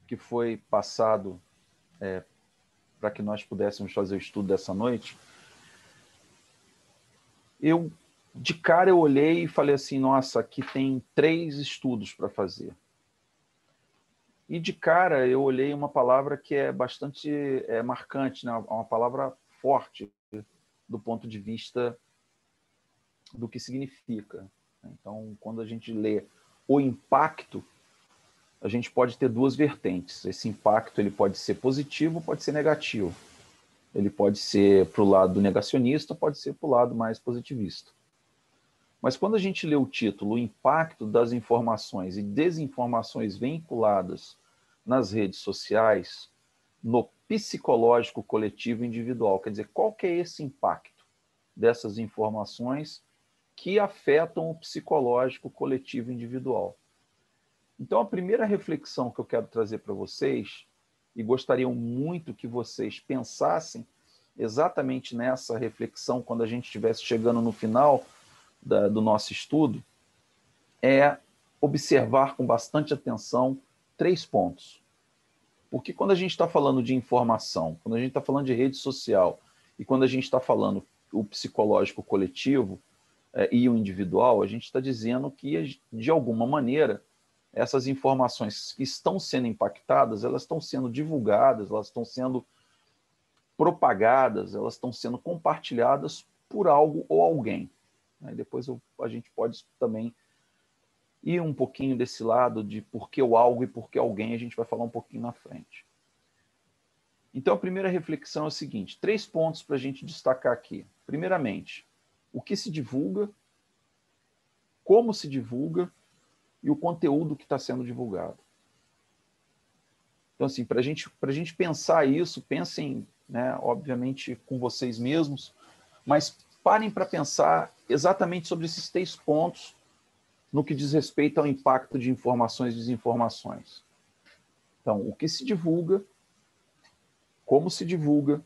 que foi passado para que nós pudéssemos fazer o estudo dessa noite, de cara eu olhei e falei assim, nossa, aqui tem 3 estudos para fazer. E de cara eu olhei uma palavra que é bastante marcante, né? Uma palavra forte do ponto de vista do que significa. Então, quando a gente lê o impacto, a gente pode ter 2 vertentes. Esse impacto ele pode ser positivo, pode ser negativo. Ele pode ser para o lado negacionista, pode ser para o lado mais positivista. Mas quando a gente lê o título, o impacto das informações e desinformações vinculadas nas redes sociais, no psicológico coletivo individual, quer dizer, qual que é esse impacto dessas informações que afetam o psicológico coletivo individual? Então, a primeira reflexão que eu quero trazer para vocês, e gostaria muito que vocês pensassem exatamente nessa reflexão quando a gente estivesse chegando no final do nosso estudo, é observar com bastante atenção 3 pontos. Porque quando a gente está falando de informação, quando a gente está falando de rede social, e quando a gente está falando o psicológico coletivo e o individual, a gente está dizendo que, de alguma maneira, essas informações que estão sendo impactadas, elas estão sendo divulgadas, elas estão sendo propagadas, elas estão sendo compartilhadas por algo ou alguém. Depois a gente pode também ir um pouquinho desse lado de por que o algo e por que alguém, a gente vai falar um pouquinho na frente. Então, a primeira reflexão é o seguinte, 3 pontos para a gente destacar aqui. Primeiramente, o que se divulga, como se divulga e o conteúdo que está sendo divulgado. Então, assim, para a gente pensar isso, pensem, né, obviamente, com vocês mesmos, mas parem para pensar exatamente sobre esses 3 pontos no que diz respeito ao impacto de informações e desinformações. Então, o que se divulga, como se divulga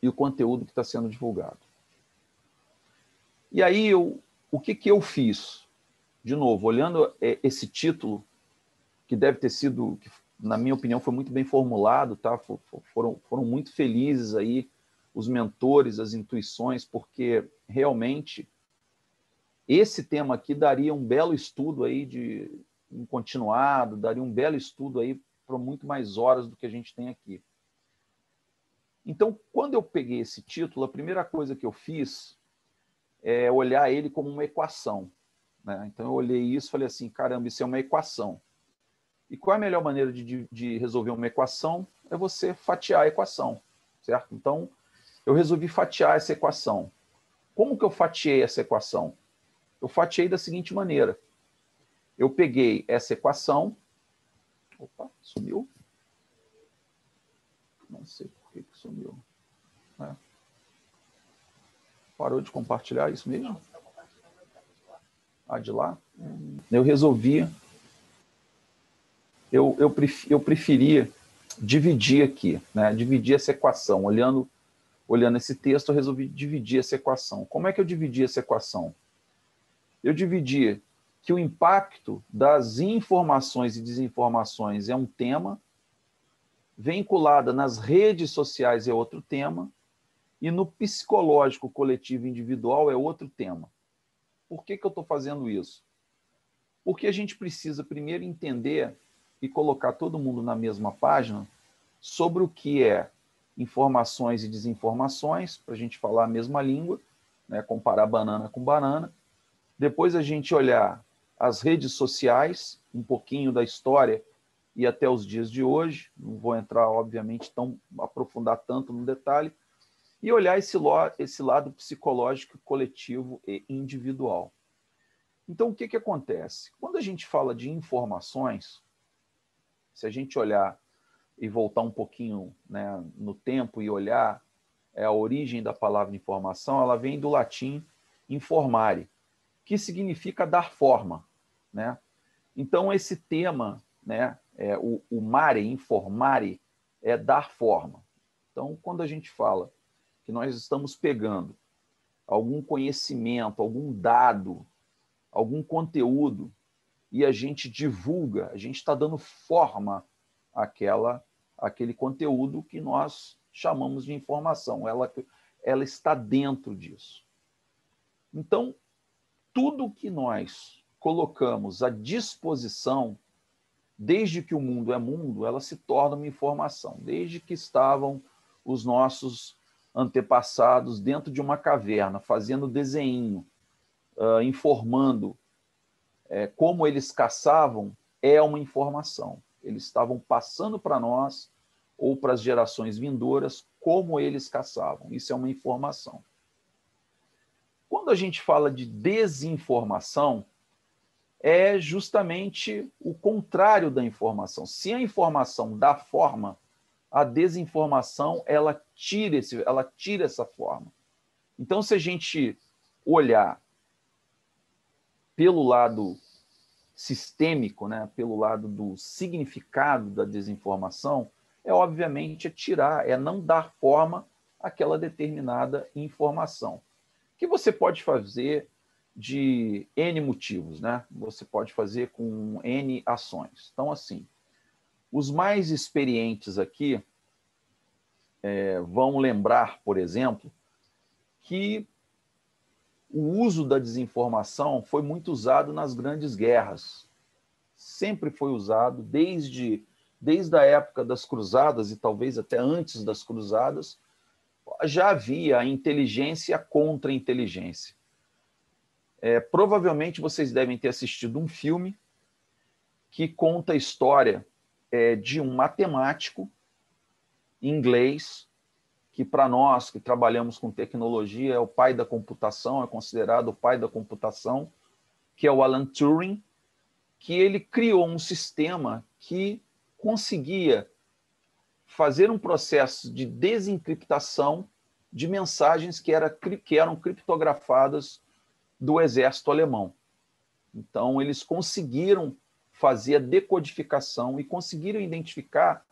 e o conteúdo que está sendo divulgado. E aí, o que eu fiz? De novo, olhando esse título, que deve ter sido, que, na minha opinião, foi muito bem formulado, tá? Foram muito felizes aí os mentores, as intuições, porque realmente esse tema aqui daria um belo estudo aí de um continuado, daria um belo estudo aí para muito mais horas do que a gente tem aqui. Então, quando eu peguei esse título, a primeira coisa que eu fiz é olhar ele como uma equação, né? Então, eu olhei isso e falei assim, caramba, isso é uma equação. E qual é a melhor maneira de resolver uma equação? É você fatiar a equação, certo? Então, eu resolvi fatiar essa equação. Como que eu fatiei essa equação? Eu fatiei da seguinte maneira. Eu peguei essa equação... Opa, sumiu? Não sei por que sumiu. Parou de compartilhar, isso mesmo? Ah, de lá? Eu resolvi... Eu preferia dividir aqui, né? Dividir essa equação. Olhando esse texto, eu resolvi dividir essa equação. Como é que eu dividi essa equação? Eu dividi que o impacto das informações e desinformações é um tema, vinculada nas redes sociais é outro tema, e no psicológico coletivo individual é outro tema. Por que eu estou fazendo isso? Porque a gente precisa primeiro entender e colocar todo mundo na mesma página sobre o que é informações e desinformações, para a gente falar a mesma língua, né, comparar banana com banana. Depois a gente olhar as redes sociais, um pouquinho da história e até os dias de hoje, não vou entrar, obviamente, aprofundar tanto no detalhe, e olhar esse lado psicológico, coletivo e individual. Então, o que acontece? Quando a gente fala de informações, se a gente olhar e voltar um pouquinho, né, no tempo e olhar a origem da palavra informação, ela vem do latim informare, que significa dar forma, né? Então, esse tema, né, o mare, informare, é dar forma. Então, quando a gente fala que nós estamos pegando algum conhecimento, algum dado, algum conteúdo, e a gente divulga, a gente está dando forma àquele conteúdo que nós chamamos de informação. Ela está dentro disso. Então, tudo que nós colocamos à disposição, desde que o mundo é mundo, ela se torna uma informação. Desde que estavam os nossos antepassados dentro de uma caverna, fazendo desenho, informando como eles caçavam, é uma informação. Eles estavam passando para nós, ou para as gerações vindouras, como eles caçavam. Isso é uma informação. Quando a gente fala de desinformação, é justamente o contrário da informação. Se a informação dá forma, a desinformação ela tira essa forma. Então, se a gente olhar pelo lado sistêmico, né, pelo lado do significado da desinformação, obviamente tirar, não dar forma àquela determinada informação, que você pode fazer de N motivos, né? Você pode fazer com N ações. Então, assim, os mais experientes aqui vão lembrar, por exemplo, que o uso da desinformação foi muito usado nas grandes guerras. Sempre foi usado, desde a época das cruzadas, e talvez até antes das cruzadas, já havia a inteligência contra a inteligência. Provavelmente vocês devem ter assistido um filme que conta a história de um matemático inglês, que para nós que trabalhamos com tecnologia é o pai da computação, é considerado o pai da computação, que é o Alan Turing, que ele criou um sistema que conseguia fazer um processo de desencriptação de mensagens que eram criptografadas do exército alemão. Então, eles conseguiram fazer a decodificação e conseguiram identificar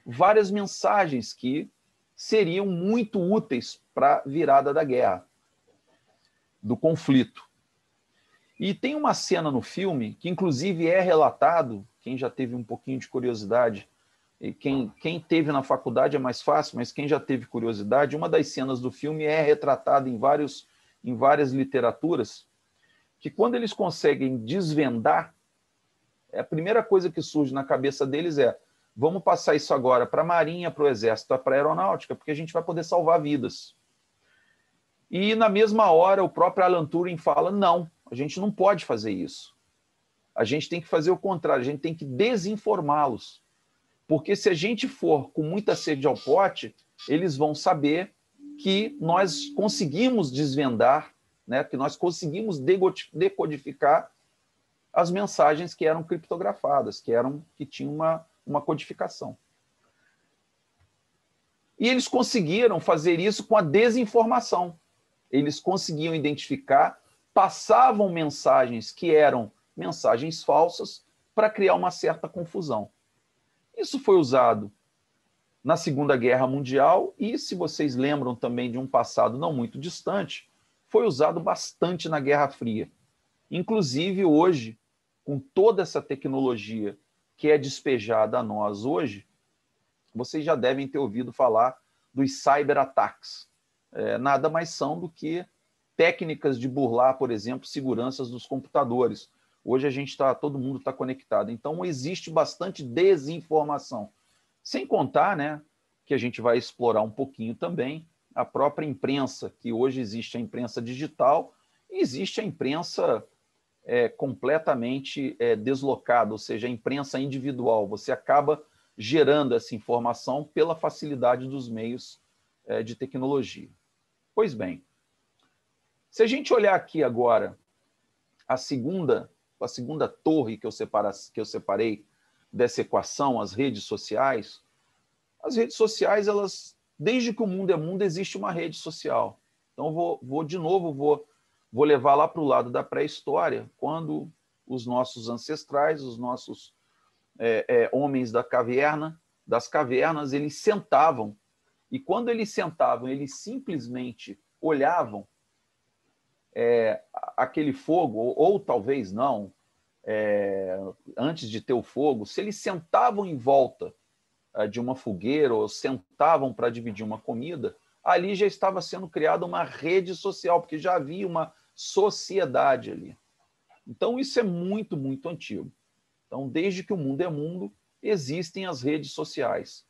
várias mensagens que seriam muito úteis para a virada da guerra, do conflito. E tem uma cena no filme que, inclusive, é relatado, quem já teve um pouquinho de curiosidade, e quem teve na faculdade é mais fácil, mas quem já teve curiosidade, uma das cenas do filme é retratada em várias literaturas, que quando eles conseguem desvendar, a primeira coisa que surge na cabeça deles é: vamos passar isso agora para a Marinha, para o Exército, para a Aeronáutica, porque a gente vai poder salvar vidas. E, na mesma hora, o próprio Alan Turing fala: não, a gente não pode fazer isso. A gente tem que fazer o contrário, a gente tem que desinformá-los. Porque se a gente for com muita sede ao pote, eles vão saber que nós conseguimos desvendar, né, que nós conseguimos decodificar as mensagens que eram criptografadas, que tinham uma codificação. E eles conseguiram fazer isso com a desinformação. Eles conseguiam identificar, passavam mensagens que eram mensagens falsas para criar uma certa confusão. Isso foi usado na Segunda Guerra Mundial e, se vocês lembram também de um passado não muito distante, foi usado bastante na Guerra Fria. Inclusive, hoje, com toda essa tecnologia que é despejada a nós hoje, vocês já devem ter ouvido falar dos cyberataques. Nada mais são do que técnicas de burlar, por exemplo, seguranças dos computadores. Hoje todo mundo está conectado. Então, existe bastante desinformação. Sem contar, né, que a gente vai explorar um pouquinho também a própria imprensa, que hoje existe a imprensa digital e existe a imprensa completamente deslocada, ou seja, a imprensa individual. Você acaba gerando essa informação pela facilidade dos meios de tecnologia. Pois bem, se a gente olhar aqui agora a segunda torre que eu separei dessa equação, as redes sociais, elas, desde que o mundo é mundo, existe uma rede social. Então, vou levar lá para o lado da pré-história, quando os nossos ancestrais, os nossos homens das cavernas, eles sentavam, e quando eles sentavam, eles simplesmente olhavam aquele fogo, ou talvez não, antes de ter o fogo, se eles sentavam em volta de uma fogueira ou sentavam para dividir uma comida, ali já estava sendo criada uma rede social, porque já havia uma sociedade ali. Então, isso é muito, muito antigo. Então, desde que o mundo é mundo, existem as redes sociais,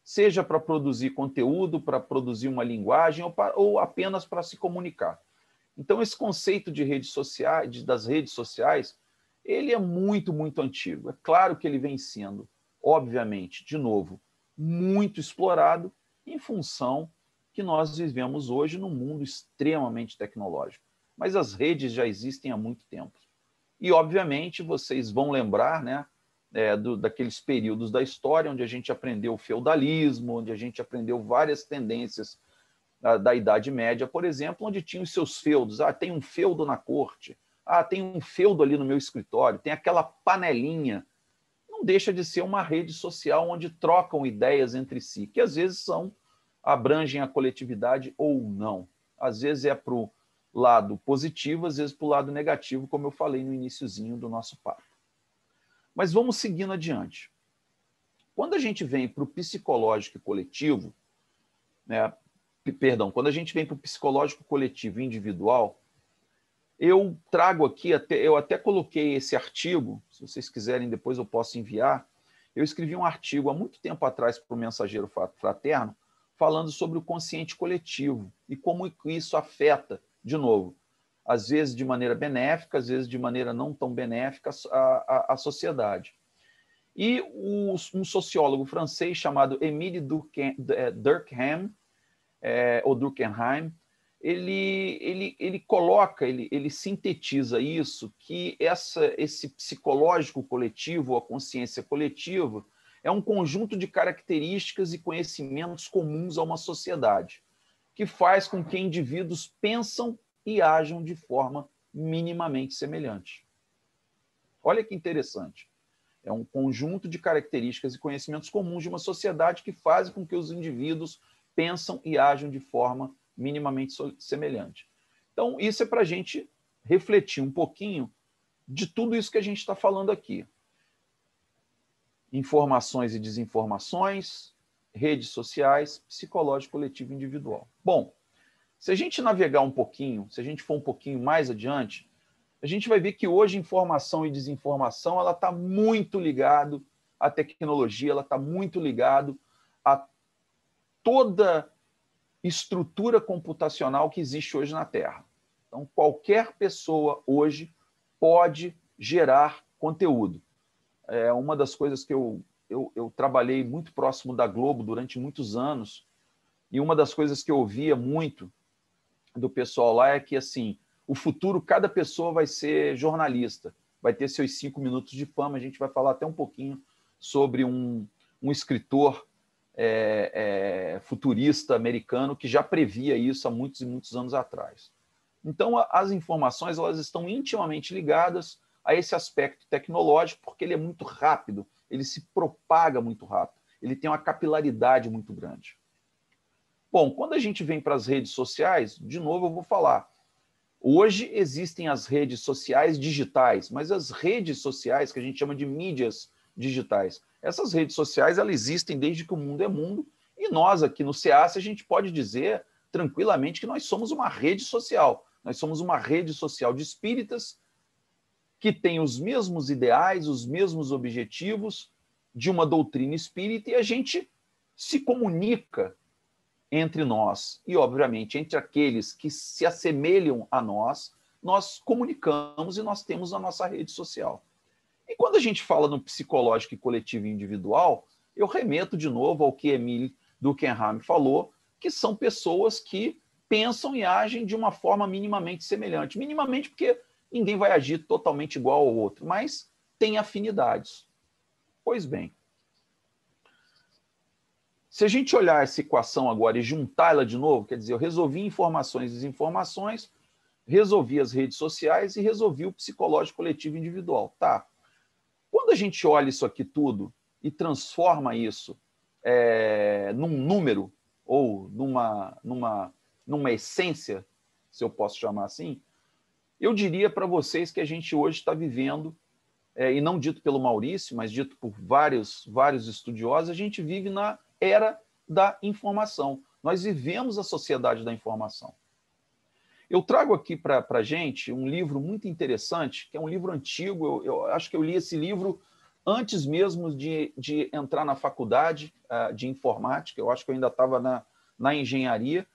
seja para produzir conteúdo, para produzir uma linguagem ou apenas para se comunicar. Então, esse conceito de redes sociais, das redes sociais, ele é muito, muito antigo. É claro que ele vem sendo, obviamente, de novo, muito explorado em função que nós vivemos hoje num mundo extremamente tecnológico. Mas as redes já existem há muito tempo. E, obviamente, vocês vão lembrar, né, daqueles períodos da história onde a gente aprendeu o feudalismo, onde a gente aprendeu várias tendências da Idade Média, por exemplo, onde tinha os seus feudos. Tem um feudo na corte, tem um feudo ali no meu escritório, tem aquela panelinha. Não deixa de ser uma rede social onde trocam ideias entre si, que às vezes abrangem a coletividade ou não. Às vezes é para o lado positivo, às vezes para o lado negativo, como eu falei no iniciozinho do nosso papo. Mas vamos seguindo adiante. Quando a gente vem para o psicológico e coletivo, né, quando a gente vem para o psicológico coletivo e individual, eu trago aqui, eu até coloquei esse artigo, se vocês quiserem depois eu posso enviar, eu escrevi um artigo há muito tempo atrás para o Mensageiro Fraterno, falando sobre o consciente coletivo e como isso afeta, de novo, às vezes de maneira benéfica, às vezes de maneira não tão benéfica, a sociedade. E um sociólogo francês chamado Émile Durkheim, ou Durkheim, ele coloca, ele sintetiza isso, que esse psicológico coletivo, a consciência coletiva, é um conjunto de características e conhecimentos comuns a uma sociedade, que faz com que indivíduos pensam e ajam de forma minimamente semelhante. Olha que interessante. É um conjunto de características e conhecimentos comuns de uma sociedade que fazem com que os indivíduos pensam e ajam de forma minimamente semelhante. Então, isso é para a gente refletir um pouquinho de tudo isso que a gente está falando aqui. Informações e desinformações, redes sociais, psicológico coletivo e individual. Bom, se a gente navegar um pouquinho, se a gente for um pouquinho mais adiante, a gente vai ver que hoje informação e desinformação ela está muito ligado à tecnologia, ela está muito ligado a toda estrutura computacional que existe hoje na Terra. Então, qualquer pessoa hoje pode gerar conteúdo. É uma das coisas que eu trabalhei muito próximo da Globo durante muitos anos, e uma das coisas que eu ouvia muito do pessoal lá é que, assim, o futuro, cada pessoa vai ser jornalista, vai ter seus 5 minutos de fama. A gente vai falar até um pouquinho sobre um escritor futurista americano que já previa isso há muitos e muitos anos atrás. Então, as informações elas estão intimamente ligadas a esse aspecto tecnológico, porque ele é muito rápido, ele se propaga muito rápido, ele tem uma capilaridade muito grande. Bom, quando a gente vem para as redes sociais, de novo eu vou falar, hoje existem as redes sociais digitais, mas as redes sociais, que a gente chama de mídias digitais, essas redes sociais elas existem desde que o mundo é mundo, e nós aqui no CEAS a gente pode dizer tranquilamente que nós somos uma rede social. Nós somos uma rede social de espíritas que tem os mesmos ideais, os mesmos objetivos de uma doutrina espírita, e a gente se comunica entre nós e, obviamente, entre aqueles que se assemelham a nós, nós comunicamos e nós temos a nossa rede social. E quando a gente fala no psicológico e coletivo e individual, eu remeto de novo ao que Émile Durkheim falou, que são pessoas que pensam e agem de uma forma minimamente semelhante. Minimamente porque ninguém vai agir totalmente igual ao outro, mas tem afinidades. Pois bem, se a gente olhar essa equação agora e juntá-la de novo, quer dizer, eu resolvi informações e desinformações, resolvi as redes sociais e resolvi o psicológico coletivo e individual. Tá. Quando a gente olha isso aqui tudo e transforma isso num número ou numa essência, se eu posso chamar assim, eu diria para vocês que a gente hoje está vivendo e não dito pelo Maurício, mas dito por vários estudiosos, a gente vive na era da informação. Nós vivemos a sociedade da informação. Eu trago aqui para a gente um livro muito interessante, que é um livro antigo. Eu acho que eu li esse livro antes mesmo de entrar na faculdade de informática. Eu acho que eu ainda estava na engenharia.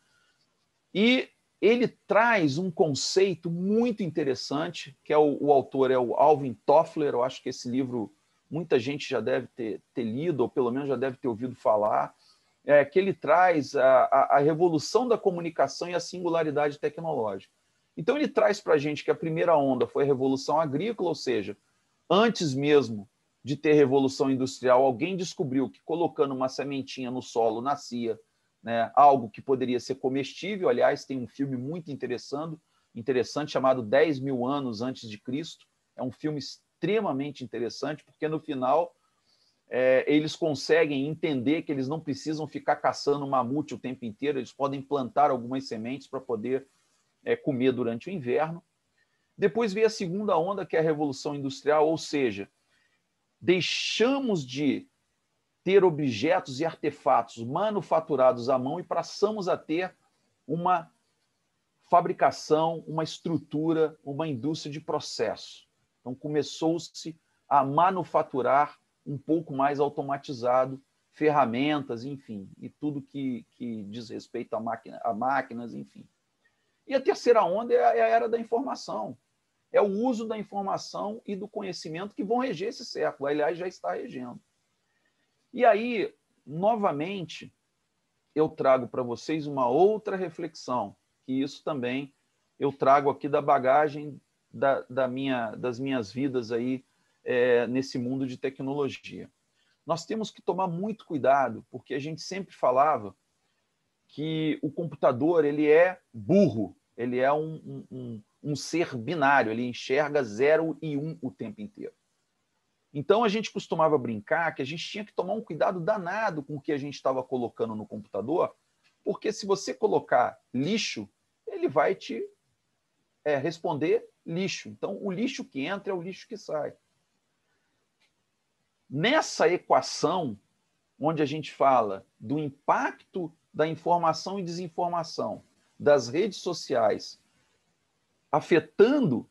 E ele traz um conceito muito interessante, que o autor é o Alvin Toffler. Eu acho que esse livro muita gente já deve ter lido, ou pelo menos já deve ter ouvido falar, que ele traz a revolução da comunicação e a singularidade tecnológica. Então, ele traz para a gente que a primeira onda foi a revolução agrícola, ou seja, antes mesmo de ter revolução industrial, alguém descobriu que colocando uma sementinha no solo nascia, né, algo que poderia ser comestível. Aliás, tem um filme muito interessante chamado 10 mil anos antes de Cristo. É um filme extremamente interessante, porque no final eles conseguem entender que eles não precisam ficar caçando mamute o tempo inteiro, eles podem plantar algumas sementes para poder comer durante o inverno. Depois veio a segunda onda, que é a Revolução Industrial, ou seja, deixamos de ter objetos e artefatos manufaturados à mão e passamos a ter uma fabricação, uma estrutura, uma indústria de processo. Então, começou-se a manufaturar um pouco mais automatizado, ferramentas, enfim, e tudo que diz respeito a máquinas, enfim. E a terceira onda é a era da informação. É o uso da informação e do conhecimento que vão reger esse século. Aliás, já está regendo. E aí, novamente, eu trago para vocês uma outra reflexão, que isso também eu trago aqui da bagagem das minhas vidas aí, nesse mundo de tecnologia. Nós temos que tomar muito cuidado, porque a gente sempre falava que o computador ele é burro, ele é um ser binário, ele enxerga 0 e 1 o tempo inteiro. Então, a gente costumava brincar que a gente tinha que tomar um cuidado danado com o que a gente estava colocando no computador, porque se você colocar lixo, ele vai te responder lixo. Então, o lixo que entra é o lixo que sai. Nessa equação, onde a gente fala do impacto da informação e desinformação, das redes sociais, afetando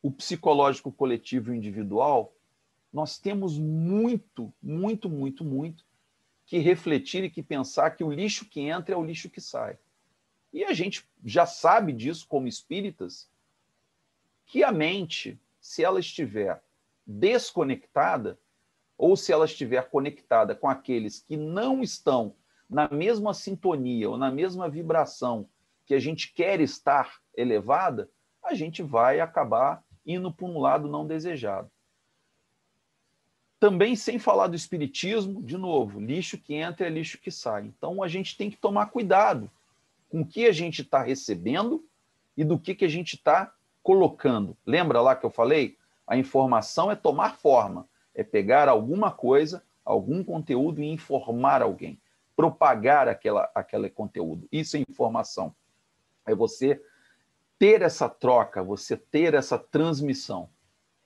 o psicológico coletivo e individual, nós temos muito que refletir e que pensar que o lixo que entra é o lixo que sai. E a gente já sabe disso como espíritas, que a mente, se ela estiver desconectada, ou se ela estiver conectada com aqueles que não estão na mesma sintonia ou na mesma vibração que a gente quer estar elevada, a gente vai acabar indo para um lado não desejado. Também sem falar do espiritismo, de novo, lixo que entra é lixo que sai. Então a gente tem que tomar cuidado com o que a gente está recebendo e do que a gente está colocando. Lembra lá que eu falei? A informação é tomar forma, é pegar alguma coisa, algum conteúdo e informar alguém, propagar aquele conteúdo. Isso é informação. É você ter essa troca, você ter essa transmissão.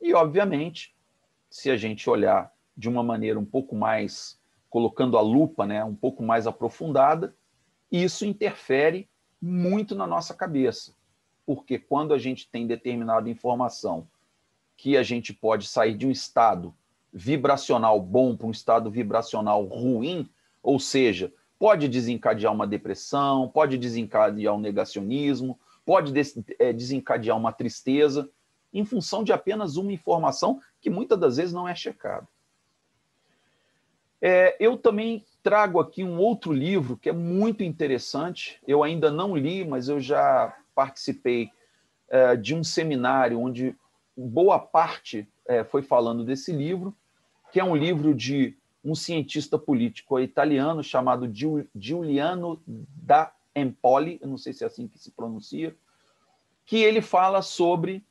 E, obviamente, se a gente olhar de uma maneira um pouco mais, colocando a lupa, né, um pouco mais aprofundada, isso interfere muito na nossa cabeça. Porque quando a gente tem determinada informação que a gente pode sair de um estado vibracional bom para um estado vibracional ruim, ou seja, pode desencadear uma depressão, pode desencadear um negacionismo, pode desencadear uma tristeza, em função de apenas uma informação que muitas das vezes não é checada. Eu também trago aqui um outro livro que é muito interessante, eu ainda não li, mas eu já participei de um seminário onde boa parte foi falando desse livro, que é um livro de um cientista político italiano chamado Giuliano da Empoli, eu não sei se é assim que se pronuncia, que ele fala sobre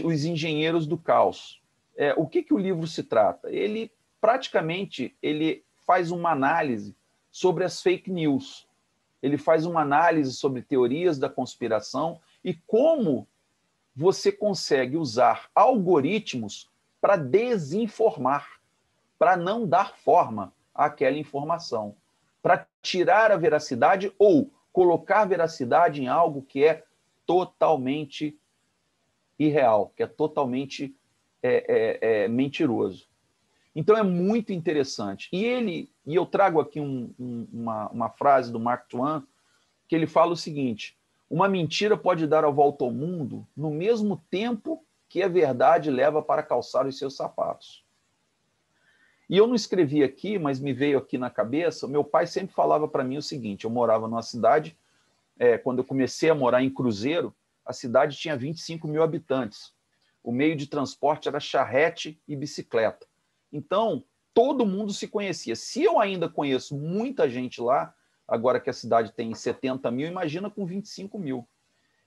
os engenheiros do caos. O que o livro se trata? Ele faz uma análise sobre as fake news, ele faz uma análise sobre teorias da conspiração e como você consegue usar algoritmos para desinformar, para não dar forma àquela informação, para tirar a veracidade ou colocar veracidade em algo que é totalmente irreal, que é totalmente mentiroso. Então é muito interessante. E eu trago aqui uma frase do Mark Twain, que ele fala o seguinte: uma mentira pode dar a volta ao mundo no mesmo tempo que a verdade leva para calçar os seus sapatos. E eu não escrevi aqui, mas me veio aqui na cabeça, meu pai sempre falava para mim o seguinte: eu morava numa cidade, quando eu comecei a morar em Cruzeiro, a cidade tinha 25 mil habitantes. O meio de transporte era charrete e bicicleta. Então, todo mundo se conhecia. Se eu ainda conheço muita gente lá, agora que a cidade tem 70 mil, imagina com 25 mil.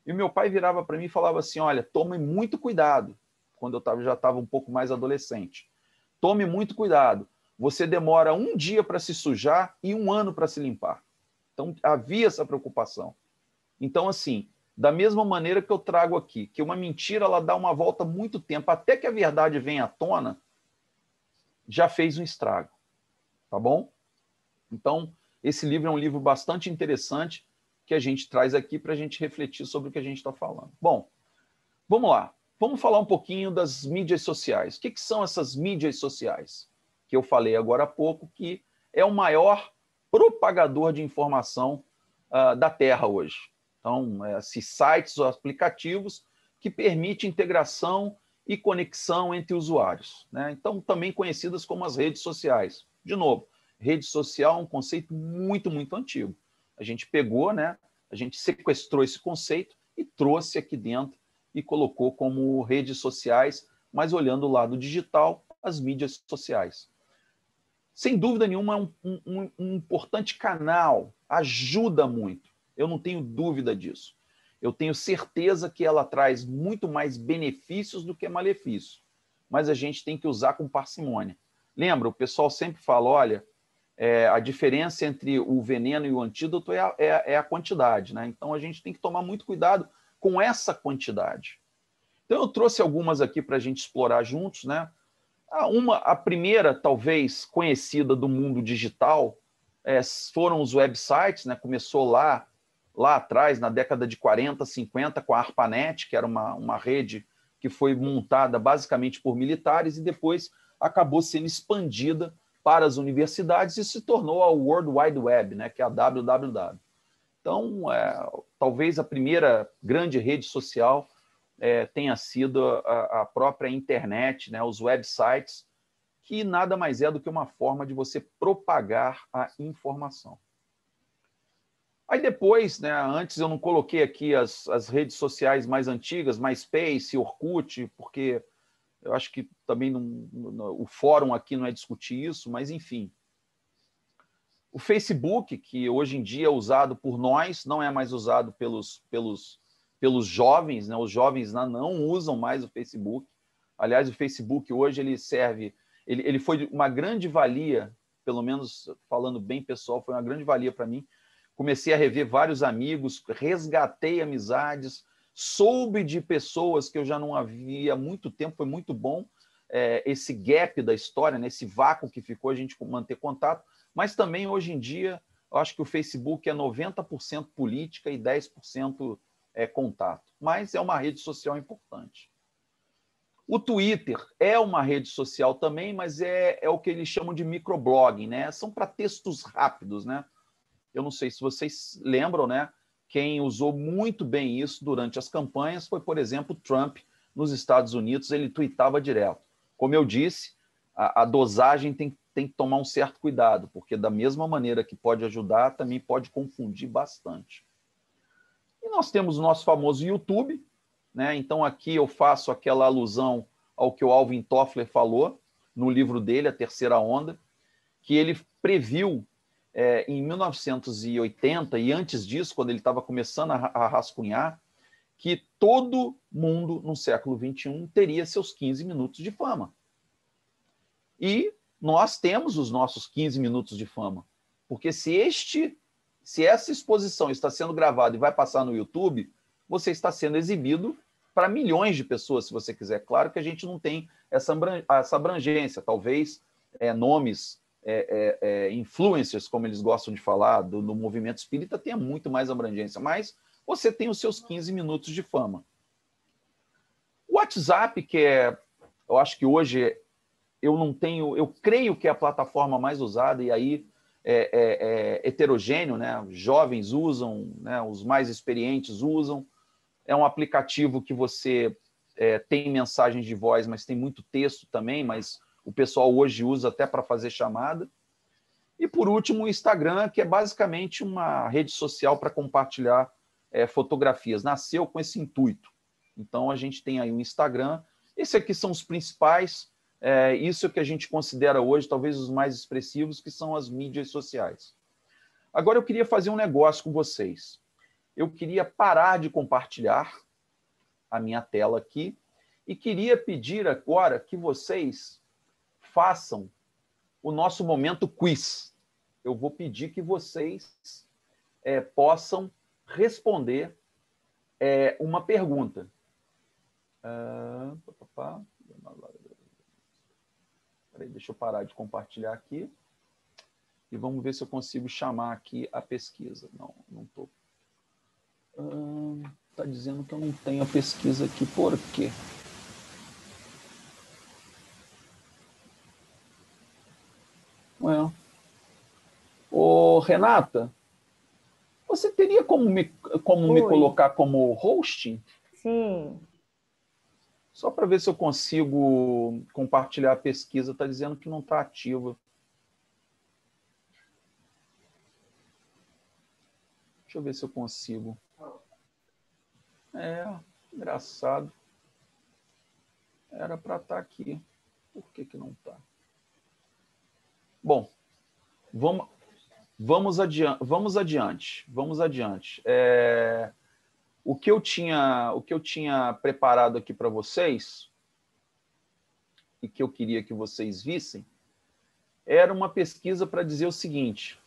E o meu pai virava para mim e falava assim: olha, tome muito cuidado, quando eu já estava um pouco mais adolescente. Tome muito cuidado. Você demora um dia para se sujar e um ano para se limpar. Então, havia essa preocupação. Então, assim, da mesma maneira que eu trago aqui, que uma mentira ela dá uma volta muito tempo, até que a verdade venha à tona, já fez um estrago. Tá bom? Então, esse livro é um livro bastante interessante que a gente traz aqui para a gente refletir sobre o que a gente está falando. Bom, vamos lá. Vamos falar um pouquinho das mídias sociais. O que são essas mídias sociais? Que eu falei agora há pouco, que é o maior propagador de informação da Terra hoje. Então, esses sites ou aplicativos que permitem integração e conexão entre usuários, né? Então, também conhecidas como as redes sociais. De novo, rede social é um conceito muito, muito antigo. A gente pegou, né? A gente sequestrou esse conceito e trouxe aqui dentro e colocou como redes sociais, mas olhando o lado digital, as mídias sociais. Sem dúvida nenhuma, é um importante canal, ajuda muito. Eu não tenho dúvida disso. Eu tenho certeza que ela traz muito mais benefícios do que malefícios, mas a gente tem que usar com parcimônia. Lembra, o pessoal sempre fala, olha, a diferença entre o veneno e o antídoto é a quantidade, né? Então a gente tem que tomar muito cuidado com essa quantidade. Então eu trouxe algumas aqui para a gente explorar juntos, né? A primeira, talvez, conhecida do mundo digital foram os websites, né? Começou lá atrás, na década de 40, 50, com a ARPANET, que era uma rede que foi montada basicamente por militares e depois acabou sendo expandida para as universidades e se tornou a World Wide Web, né? Que é a www. Então, talvez a primeira grande rede social tenha sido a própria internet, né? Os websites, que nada mais é do que uma forma de você propagar a informação. Aí depois, né, antes eu não coloquei aqui as redes sociais mais antigas, MySpace, Orkut, porque eu acho que também o fórum aqui não é discutir isso, mas enfim. O Facebook, que hoje em dia é usado por nós, não é mais usado pelos jovens, né? Os jovens não usam mais o Facebook. Aliás, o Facebook hoje ele foi uma grande valia, pelo menos falando bem pessoal, foi uma grande valia para mim. Comecei a rever vários amigos, resgatei amizades, soube de pessoas que eu já não havia há muito tempo, foi muito bom esse gap da história, né? Esse vácuo que ficou, a gente manter contato, mas também hoje em dia, eu acho que o Facebook é 90% política e 10% contato, mas é uma rede social importante. O Twitter é uma rede social também, mas é o que eles chamam de microblogging, né? São para textos rápidos, né? Eu não sei se vocês lembram, né? Quem usou muito bem isso durante as campanhas foi, por exemplo, Trump nos Estados Unidos, ele tweetava direto. Como eu disse, a dosagem tem que tomar um certo cuidado, porque da mesma maneira que pode ajudar, também pode confundir bastante. E nós temos o nosso famoso YouTube, né? Então aqui eu faço aquela alusão ao que o Alvin Toffler falou no livro dele, A Terceira Onda, que ele previu em 1980, e antes disso, quando ele estava começando a rascunhar, que todo mundo no século XXI teria seus 15 minutos de fama. E nós temos os nossos 15 minutos de fama. Porque se essa exposição está sendo gravada e vai passar no YouTube, você está sendo exibido para milhões de pessoas, se você quiser. Claro que a gente não tem essa abrangência. Talvez nomes, influencers, como eles gostam de falar, do movimento espírita, tenha muito mais abrangência, mas você tem os seus 15 minutos de fama. O WhatsApp, eu acho que hoje eu creio que é a plataforma mais usada, e aí é heterogêneo, né? Jovens usam, né? Os mais experientes usam. É um aplicativo que você tem mensagens de voz, mas tem muito texto também, mas o pessoal hoje usa até para fazer chamada. E, por último, o Instagram, que é basicamente uma rede social para compartilhar fotografias. Nasceu com esse intuito. Então, a gente tem aí o Instagram. Esses aqui são os principais. Isso é o que a gente considera hoje, talvez, os mais expressivos, que são as mídias sociais. Agora, eu queria fazer um negócio com vocês. Eu queria parar de compartilhar a minha tela aqui e queria pedir agora que vocês façam o nosso momento quiz. Eu vou pedir que vocês possam responder uma pergunta. Peraí, deixa eu parar de compartilhar aqui e vamos ver se eu consigo chamar aqui a pesquisa. Não estou. Está dizendo que eu não tenho a pesquisa aqui. Por quê? Ô, Renata, você teria como me colocar como host? Sim. Só para ver se eu consigo compartilhar a pesquisa. Está dizendo que não está ativa. Deixa eu ver se eu consigo. Engraçado. Era para estar aqui. Por que não está? Bom, vamos adiante. O que eu tinha preparado aqui para vocês e que eu queria que vocês vissem era uma pesquisa para dizer o seguinte: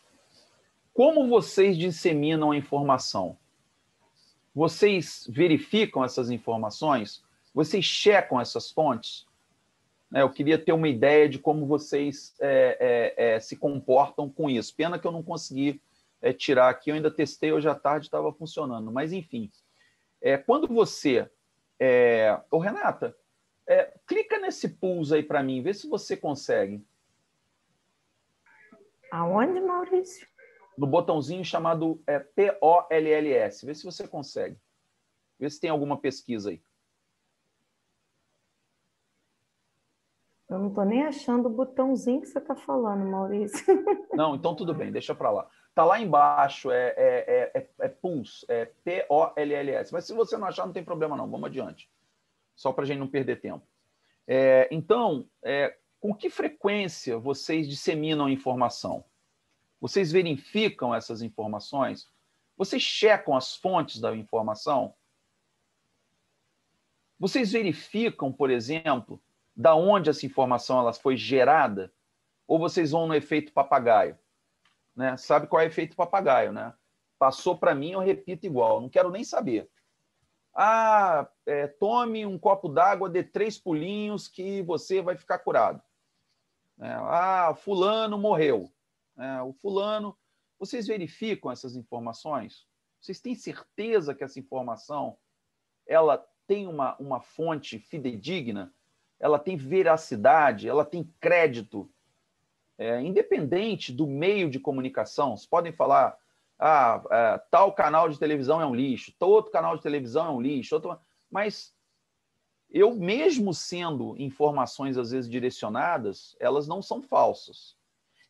como vocês disseminam a informação? Vocês verificam essas informações? Vocês checam essas fontes? Eu queria ter uma ideia de como vocês se comportam com isso. Pena que eu não consegui tirar aqui, eu ainda testei hoje à tarde, estava funcionando. Mas, enfim, quando você... Ô, Renata, clica nesse pulse aí para mim, vê se você consegue. Aonde, Maurício? No botãozinho chamado POLLS. Vê se você consegue. Vê se tem alguma pesquisa aí. Eu não estou nem achando o botãozinho que você está falando, Maurício. Não, então tudo bem, deixa para lá. Está lá embaixo, Pulse, POLLS. Mas se você não achar, não tem problema não, vamos adiante. Só para a gente não perder tempo. Então, com que frequência vocês disseminam a informação? Vocês verificam essas informações? Vocês checam as fontes da informação? Vocês verificam, por exemplo, da onde essa informação ela foi gerada? Ou vocês vão no efeito papagaio? Né? Sabe qual é o efeito papagaio, né? Passou para mim, eu repito igual, não quero nem saber. Tome um copo d'água, dê 3 pulinhos que você vai ficar curado. Fulano morreu. O fulano... Vocês verificam essas informações? Vocês têm certeza que essa informação ela tem uma fonte fidedigna? Ela tem veracidade? Ela tem crédito? Independente do meio de comunicação, vocês podem falar tal canal de televisão é um lixo, outro canal de televisão é um lixo, mas eu, mesmo sendo informações às vezes direcionadas, elas não são falsas.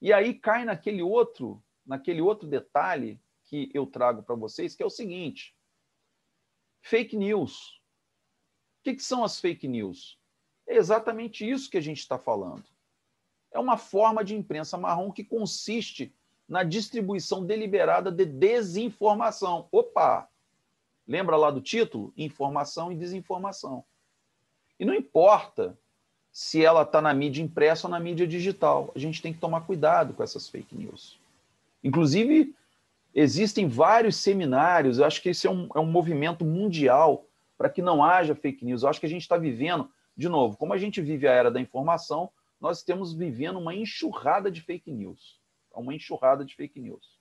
E aí cai naquele outro detalhe que eu trago para vocês, que é o seguinte: fake news. O que são as fake news? É exatamente isso que a gente está falando. É uma forma de imprensa marrom que consiste na distribuição deliberada de desinformação. Opa! Lembra lá do título? Informação e desinformação. E não importa se ela está na mídia impressa ou na mídia digital. A gente tem que tomar cuidado com essas fake news. Inclusive, existem vários seminários, eu acho que esse é um movimento mundial para que não haja fake news. Eu acho que a gente está vivendo de novo, como a gente vive a era da informação, nós estamos vivendo uma enxurrada de fake news. Uma enxurrada de fake news.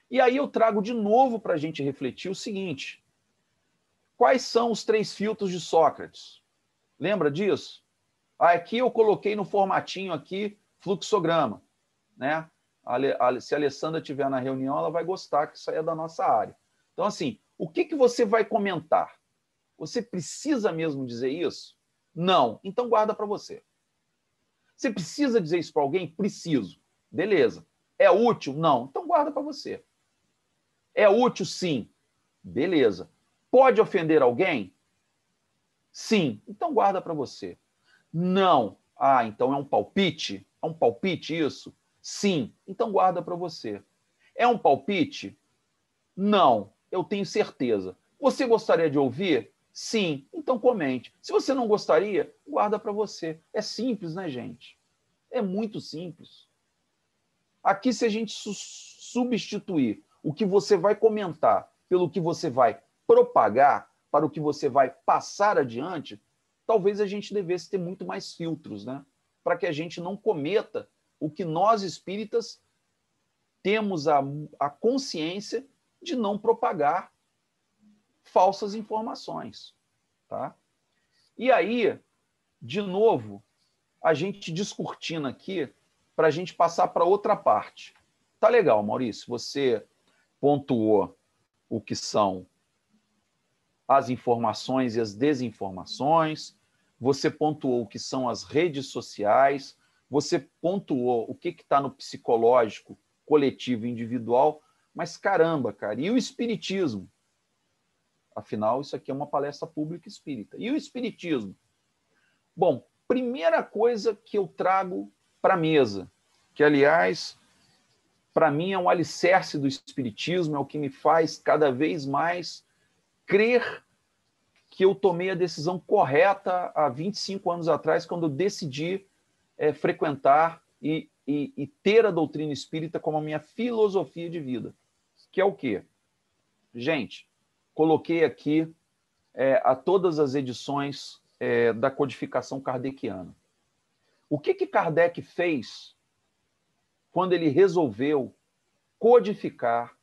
E aí eu trago de novo para a gente refletir o seguinte: quais são os 3 filtros de Sócrates? Lembra disso? Aqui eu coloquei no formatinho aqui, fluxograma, né? Se a Alessandra estiver na reunião, ela vai gostar, que isso aí é da nossa área. Então, assim, o que você vai comentar? Você precisa mesmo dizer isso? Não. Então, guarda para você. Você precisa dizer isso para alguém? Preciso. Beleza. É útil? Não. Então, guarda para você. É útil? Sim. Beleza. Pode ofender alguém? Sim. Então, guarda para você. Não. Ah, então é um palpite? É um palpite isso? Sim. Então, guarda para você. É um palpite? Não. Eu tenho certeza. Você gostaria de ouvir? Sim. Então, comente. Se você não gostaria, guarda para você. É simples, né, gente? É muito simples. Aqui, se a gente substituir o que você vai comentar pelo que você vai propagar, para o que você vai passar adiante, talvez a gente devesse ter muito mais filtros, né? Para que a gente não cometa o que nós espíritas temos a consciência de não propagar falsas informações, tá? E aí, de novo, a gente descortina aqui para a gente passar para outra parte. Tá legal, Maurício, você pontuou o que são as informações e as desinformações, você pontuou o que são as redes sociais, você pontuou o que está no psicológico coletivo e individual, mas caramba, cara, e o espiritismo? Afinal, isso aqui é uma palestra pública espírita. E o espiritismo? Bom, primeira coisa que eu trago para a mesa, que, aliás, para mim é um alicerce do espiritismo, é o que me faz cada vez mais crer que eu tomei a decisão correta há 25 anos atrás, quando eu decidi frequentar e ter a doutrina espírita como a minha filosofia de vida. Que é o quê? Gente, coloquei aqui a todas as edições da codificação kardeciana. O que Kardec fez quando ele resolveu codificar,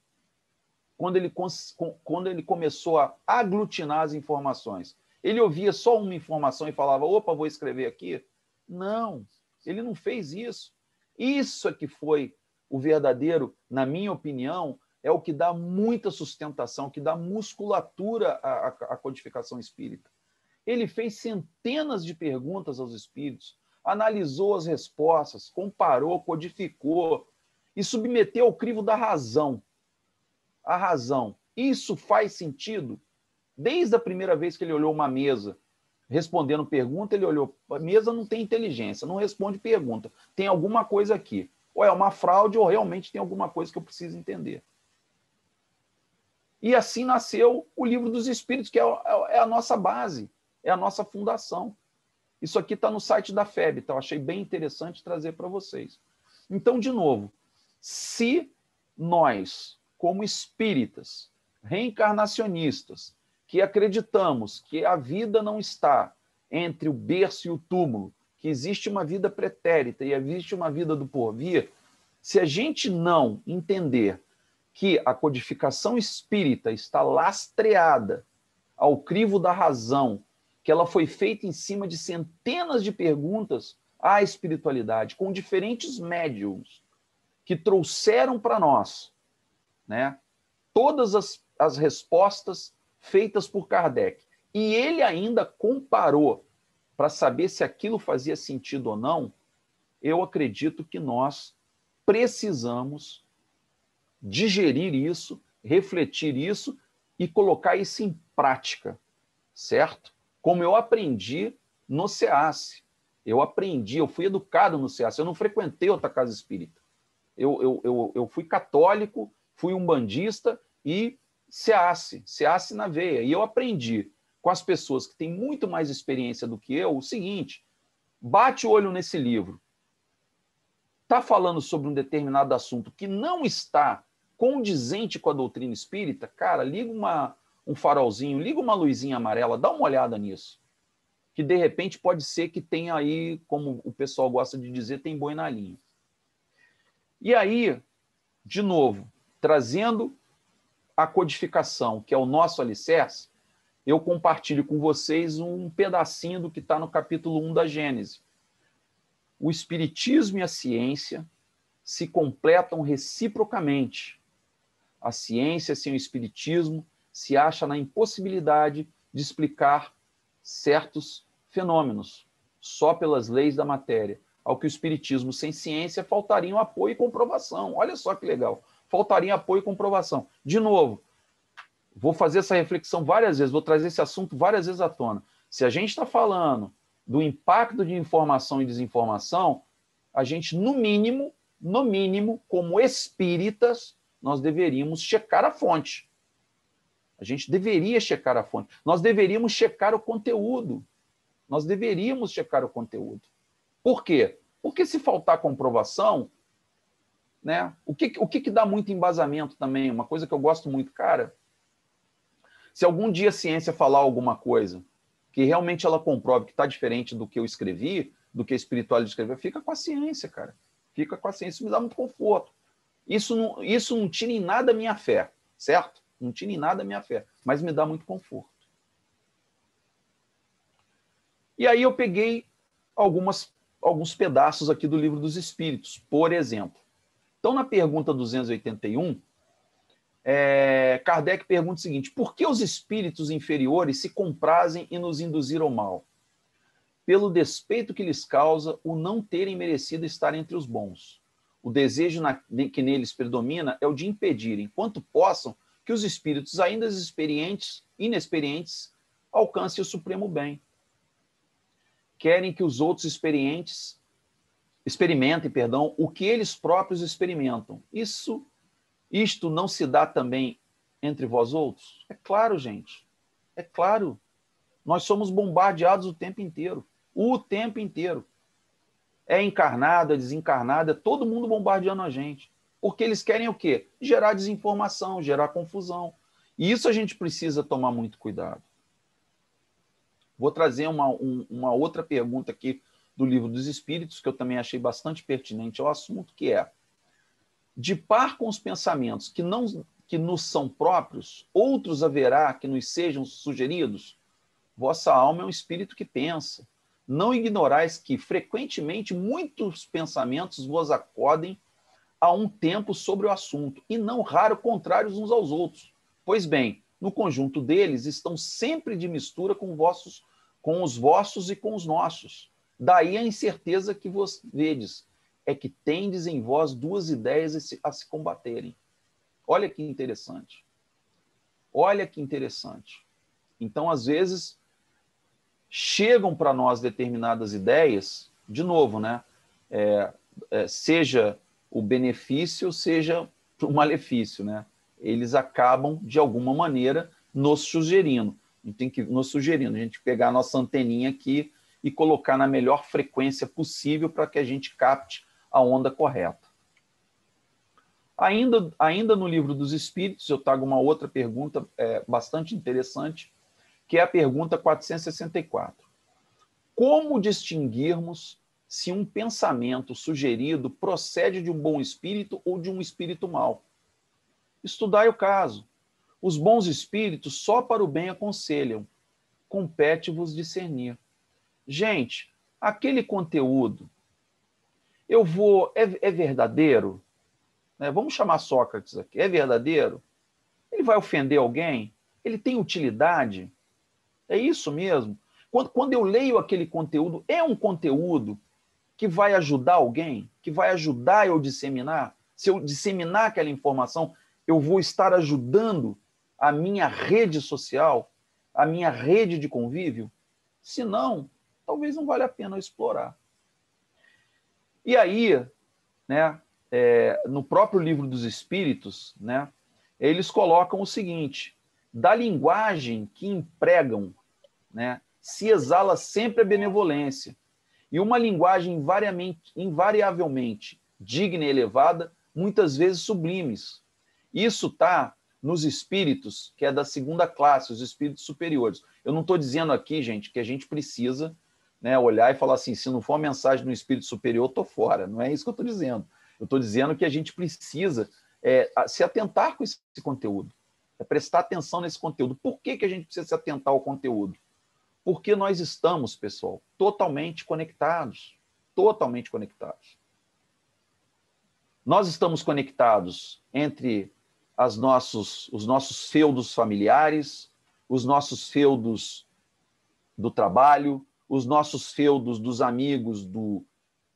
quando ele começou a aglutinar as informações? Ele ouvia só uma informação e falava, opa, vou escrever aqui? Não, ele não fez isso. Isso é que foi o verdadeiro, na minha opinião, é o que dá muita sustentação, que dá musculatura à codificação espírita. Ele fez centenas de perguntas aos espíritos, analisou as respostas, comparou, codificou e submeteu ao crivo da razão. A razão. Isso faz sentido? Desde a primeira vez que ele olhou uma mesa respondendo pergunta, ele olhou, a mesa não tem inteligência, não responde pergunta. Tem alguma coisa aqui. Ou é uma fraude, ou realmente tem alguma coisa que eu preciso entender. E assim nasceu o Livro dos Espíritos, que é a nossa base, é a nossa fundação. Isso aqui está no site da FEB, então achei bem interessante trazer para vocês. Então, de novo, se nós, como espíritas, reencarnacionistas, que acreditamos que a vida não está entre o berço e o túmulo, que existe uma vida pretérita e existe uma vida do porvir, se a gente não entender que a codificação espírita está lastreada ao crivo da razão, que ela foi feita em cima de centenas de perguntas à espiritualidade, com diferentes médiums, que trouxeram para nós, né, todas as respostas feitas por Kardec. E ele ainda comparou para saber se aquilo fazia sentido ou não. Eu acredito que nós precisamos digerir isso, refletir isso e colocar isso em prática, certo? Como eu aprendi no SEASSE. Eu fui educado no SEASSE, eu não frequentei outra casa espírita. Eu fui católico, fui umbandista e SEASSE na veia. E eu aprendi com as pessoas que têm muito mais experiência do que eu o seguinte: bate o olho nesse livro. Está falando sobre um determinado assunto que não está condizente com a doutrina espírita? Cara, liga um farolzinho, liga uma luzinha amarela, dá uma olhada nisso. que de repente pode ser que tenha aí, como o pessoal gosta de dizer, tem boi na linha. E aí, de novo, trazendo a codificação, que é o nosso alicerce, eu compartilho com vocês um pedacinho do que está no capítulo 1 da Gênese. O Espiritismo e a ciência se completam reciprocamente. A ciência sem o Espiritismo se acha na impossibilidade de explicar certos fenômenos só pelas leis da matéria, ao que o Espiritismo sem ciência faltariam apoio e comprovação. Olha só que legal, faltaria apoio e comprovação. De novo, vou fazer essa reflexão várias vezes, vou trazer esse assunto várias vezes à tona. Se a gente está falando do impacto de informação e desinformação, a gente, no mínimo, como espíritas, nós deveríamos checar a fonte. A gente deveria checar a fonte. Nós deveríamos checar o conteúdo. Nós deveríamos checar o conteúdo. Por quê? Porque se faltar comprovação, né, o que dá muito embasamento também? Uma coisa que eu gosto muito, cara, se algum dia a ciência falar alguma coisa que realmente ela comprove que está diferente do que eu escrevi, do que a espiritualidade escreveu, fica com a ciência, cara. Fica com a ciência. Isso me dá muito conforto. Isso não tira em nada a minha fé, certo? Não tira em nada a minha fé, mas me dá muito conforto. E aí eu peguei alguns pedaços aqui do Livro dos Espíritos, por exemplo. Então, na pergunta 281, Kardec pergunta o seguinte: por que os espíritos inferiores se comprazem em nos induzir ao mal? Pelo despeito que lhes causa o não terem merecido estar entre os bons. O desejo que neles predomina é o de impedir, enquanto possam, que os espíritos ainda inexperientes alcancem o supremo bem. Querem que os outros experimentem, o que eles próprios experimentam. Isto não se dá também entre vós outros? É claro, gente. É claro. Nós somos bombardeados o tempo inteiro. O tempo inteiro. É encarnado, é desencarnado, é todo mundo bombardeando a gente. Porque eles querem o quê? Gerar desinformação, gerar confusão. E isso a gente precisa tomar muito cuidado. Vou trazer uma outra pergunta aqui do Livro dos Espíritos, que eu também achei bastante pertinente ao assunto, que é: de par com os pensamentos que nos são próprios, outros haverá que nos sejam sugeridos? Vossa alma é um espírito que pensa. Não ignorais que, frequentemente, muitos pensamentos vos acodem a um tempo sobre o assunto, e não raro contrários uns aos outros. Pois bem, no conjunto deles estão sempre de mistura com os vossos e com os nossos. Daí a incerteza que vos vedes, é que tendes em vós duas ideias a se combaterem. Olha que interessante. Olha que interessante. Então, às vezes, chegam para nós determinadas ideias, de novo, né? Seja o benefício, seja o malefício, né? Eles acabam, de alguma maneira, nos sugerindo. A gente tem que a gente pegar a nossa anteninha aqui e colocar na melhor frequência possível para que a gente capte a onda correta. Ainda no Livro dos Espíritos, eu trago uma outra pergunta bastante interessante, que é a pergunta 464. Como distinguirmos se um pensamento sugerido procede de um bom espírito ou de um espírito mau? Estudai o caso. Os bons espíritos só para o bem aconselham. Compete-vos discernir. Gente, aquele conteúdo, é verdadeiro? Vamos chamar Sócrates aqui. É verdadeiro? Ele vai ofender alguém? Ele tem utilidade? É isso mesmo? Quando eu leio aquele conteúdo, é um conteúdo que vai ajudar alguém? Que vai ajudar eu disseminar? Se eu disseminar aquela informação, eu vou estar ajudando a minha rede social, a minha rede de convívio? Se não, talvez não valha a pena eu explorar. E aí, né, no próprio Livro dos Espíritos, né, eles colocam o seguinte: da linguagem que empregam, né, se exala sempre a benevolência, e uma linguagem invariavelmente digna e elevada, muitas vezes sublimes. Isso está nos espíritos, que é da segunda classe, os espíritos superiores. Eu não estou dizendo aqui, gente, que a gente precisa, né, olhar e falar assim, se não for uma mensagem do espírito superior, eu estou fora. Não é isso que eu estou dizendo. Eu estou dizendo que a gente precisa se atentar com esse conteúdo, prestar atenção nesse conteúdo. Por que a gente precisa se atentar ao conteúdo? Porque nós estamos, pessoal, totalmente conectados. Totalmente conectados. Nós estamos conectados entre os nossos feudos familiares, os nossos feudos do trabalho, os nossos feudos dos amigos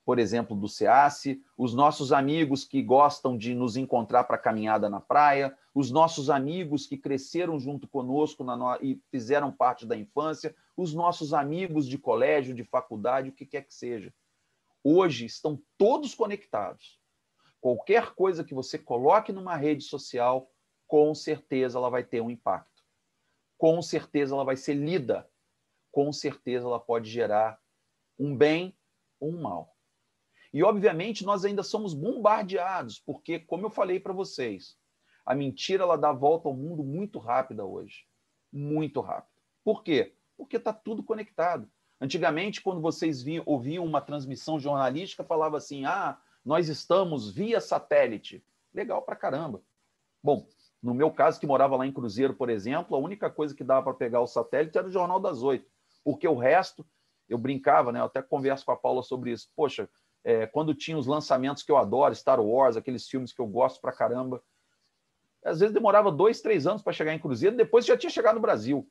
por exemplo, do SEACE, os nossos amigos que gostam de nos encontrar para caminhada na praia, os nossos amigos que cresceram junto conosco e fizeram parte da infância, os nossos amigos de colégio, de faculdade, o que quer que seja. Hoje estão todos conectados. Qualquer coisa que você coloque numa rede social, com certeza ela vai ter um impacto. Com certeza ela vai ser lida. Com certeza ela pode gerar um bem ou um mal. E, obviamente, nós ainda somos bombardeados, porque, como eu falei para vocês, a mentira ela dá a volta ao mundo muito rápida hoje. Muito rápido. Por quê? Porque está tudo conectado. Antigamente, quando vocês ouviam uma transmissão jornalística, falava assim, nós estamos via satélite. Legal pra caramba. Bom, no meu caso, que morava lá em Cruzeiro, por exemplo, a única coisa que dava para pegar o satélite era o Jornal das 8, porque o resto, eu brincava, né? Eu até converso com a Paula sobre isso. Poxa, quando tinha os lançamentos que eu adoro, Star Wars, aqueles filmes que eu gosto pra caramba, às vezes demorava 2, 3 anos para chegar em Cruzeiro, depois já tinha chegado no Brasil.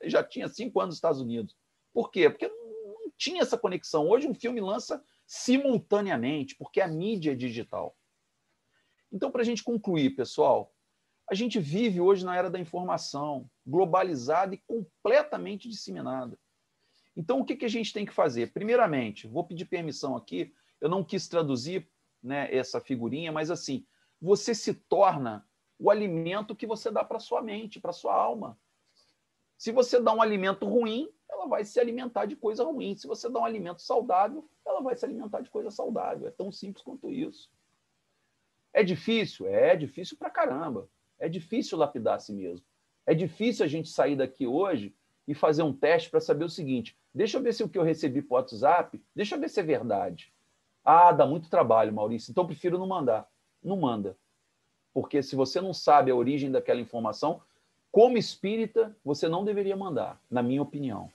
Já tinha 5 anos nos Estados Unidos. Por quê? Porque não tinha essa conexão. Hoje um filme lança simultaneamente, porque a mídia é digital. Então, para a gente concluir, pessoal, a gente vive hoje na era da informação, globalizada e completamente disseminada. Então, o que a gente tem que fazer? Primeiramente, vou pedir permissão aqui, eu não quis traduzir, né, essa figurinha, mas assim, você se torna o alimento que você dá para sua mente, para sua alma. Se você dá um alimento ruim, ela vai se alimentar de coisa ruim. Se você dá um alimento saudável, ela vai se alimentar de coisa saudável. É tão simples quanto isso. É difícil? É difícil pra caramba. É difícil lapidar a si mesmo. É difícil a gente sair daqui hoje e fazer um teste para saber o seguinte, deixa eu ver se o que eu recebi por WhatsApp, deixa eu ver se é verdade. Dá muito trabalho, Maurício, então eu prefiro não mandar. Não manda. Porque se você não sabe a origem daquela informação, como espírita, você não deveria mandar, na minha opinião.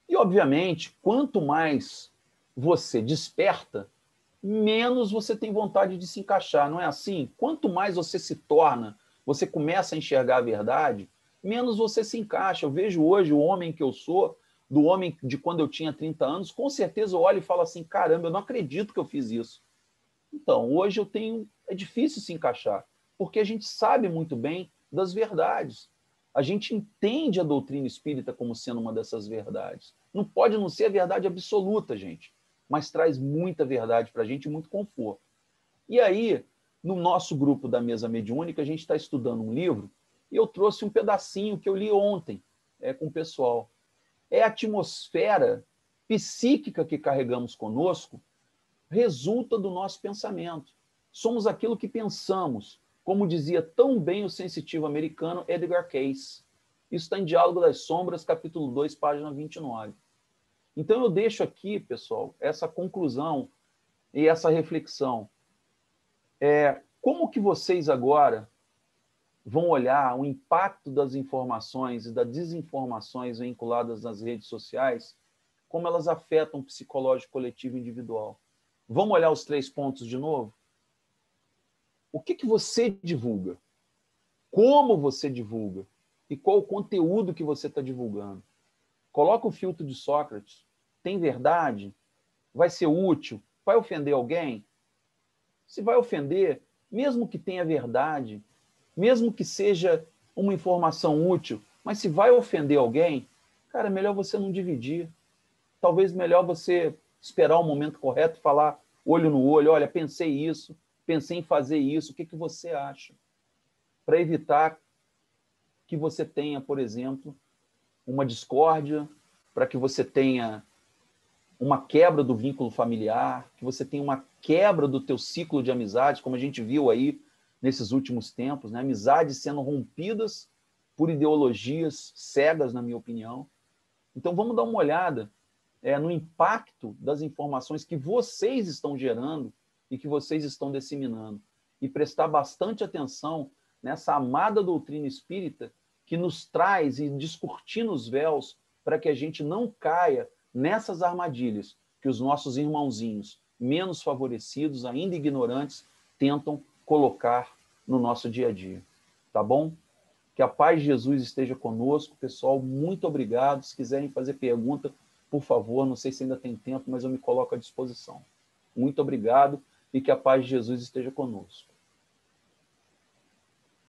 E, obviamente, quanto mais você desperta, menos você tem vontade de se encaixar, não é assim? Quanto mais você se torna, você começa a enxergar a verdade, menos você se encaixa. Eu vejo hoje o homem que eu sou, do homem de quando eu tinha 30 anos, com certeza eu olho e falo assim, caramba, eu não acredito que eu fiz isso. Então, hoje é difícil se encaixar, porque a gente sabe muito bem das verdades. A gente entende a doutrina espírita como sendo uma dessas verdades. Não pode não ser a verdade absoluta, gente, mas traz muita verdade para a gente e muito conforto. E aí, no nosso grupo da Mesa Mediúnica, a gente está estudando um livro e eu trouxe um pedacinho que eu li ontem com o pessoal. É a atmosfera psíquica que carregamos conosco, resulta do nosso pensamento. Somos aquilo que pensamos, como dizia tão bem o sensitivo americano Edgar Cayce. Isso está em Diálogo das Sombras, capítulo 2, página 29. Então eu deixo aqui, pessoal, essa conclusão e essa reflexão. Como que vocês agora vão olhar o impacto das informações e das desinformações vinculadas nas redes sociais, como elas afetam o psicológico coletivo e individual? Vamos olhar os 3 pontos de novo? O que você divulga? Como você divulga? E qual o conteúdo que você está divulgando? Coloca o filtro de Sócrates. Tem verdade? Vai ser útil? Vai ofender alguém? Se vai ofender, mesmo que tenha verdade, mesmo que seja uma informação útil, mas se vai ofender alguém, cara, é melhor você não dividir. Talvez melhor você esperar o momento correto e falar olho no olho, olha, pensei isso, pensei em fazer isso, o que você acha? Para evitar que você tenha, por exemplo, uma discórdia, para que você tenha uma quebra do vínculo familiar, que você tenha uma quebra do teu ciclo de amizades, como a gente viu aí nesses últimos tempos, né? Amizades sendo rompidas por ideologias cegas, na minha opinião. Então, vamos dar uma olhada no impacto das informações que vocês estão gerando e que vocês estão disseminando. E prestar bastante atenção nessa amada doutrina espírita que nos traz e descortina os véus para que a gente não caia nessas armadilhas que os nossos irmãozinhos menos favorecidos, ainda ignorantes, tentam colocar no nosso dia a dia. Tá bom? Que a paz de Jesus esteja conosco. Pessoal, muito obrigado. Se quiserem fazer pergunta, por favor, não sei se ainda tem tempo, mas eu me coloco à disposição. Muito obrigado e que a paz de Jesus esteja conosco.